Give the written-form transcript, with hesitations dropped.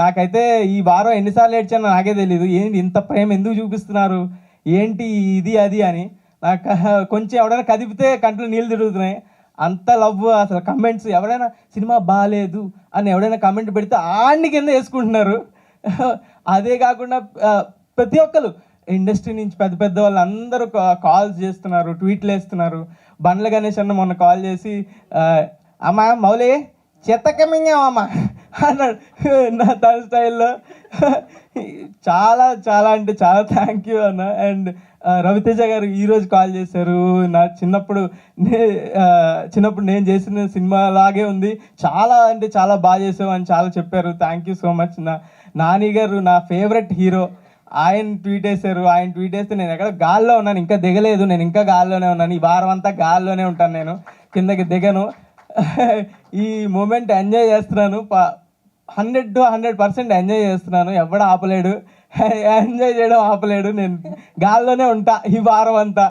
నాకైతే ఈ వారం ఎన్నిసార్లు ఏడ్చానో నాకే తెలీదు. ఏంటి ఇంత ప్రేమ ఎందుకు చూపిస్తున్నారు, ఏంటి ఇది అది అని. నాకు కొంచెం ఎవడైనా కదిపితే కంట్లో నీళ్ళు తిరుగుతున్నాయి. అంత లవ్ అసలు. కమెంట్స్ ఎవరైనా సినిమా బాగాలేదు అని ఎవడైనా కమెంట్ పెడితే ఆడిని కింద వేసుకుంటున్నారు. అదే కాకుండా ప్రతి ఒక్కరు ఇండస్ట్రీ నుంచి పెద్ద పెద్ద వాళ్ళు అందరూ కాల్స్ చేస్తున్నారు, ట్వీట్లు వేస్తున్నారు. బండ్ల గణేష్ అన్న మొన్న కాల్ చేసి అమ్మా మౌలే చెత్తకమింగామమ్మా అన్నాడు నా తన స్టైల్లో. చాలా చాలా అంటే చాలా థ్యాంక్ యూ అన్న. అండ్ రవితేజ గారు ఈరోజు కాల్ చేశారు. నా చిన్నప్పుడు నేను చేసిన సినిమా లాగే ఉంది, చాలా అంటే చాలా బాగా చేసావు అని చాలా చెప్పారు. Thank you so much. Nani గారు నా ఫేవరెట్ హీరో, ఆయన ట్వీట్ వేశారు. ఆయన ట్వీట్ వేస్తే నేను ఎక్కడ గాల్లో ఉన్నాను, ఇంకా దిగలేదు. నేను ఇంకా గాల్లోనే ఉన్నాను. ఈ వారం అంతా గాల్లోనే ఉంటాను, నేను కిందకి దిగను. ఈ మూమెంట్ ఎంజాయ్ చేస్తున్నాను. 100 to 100% ఎంజాయ్ చేస్తున్నాను. ఎవడు ఆపలేడు, ఎంజాయ్ చేయడం ఆపలేడు. నేను గాల్లోనే ఉంటా ఈ వారం అంతా.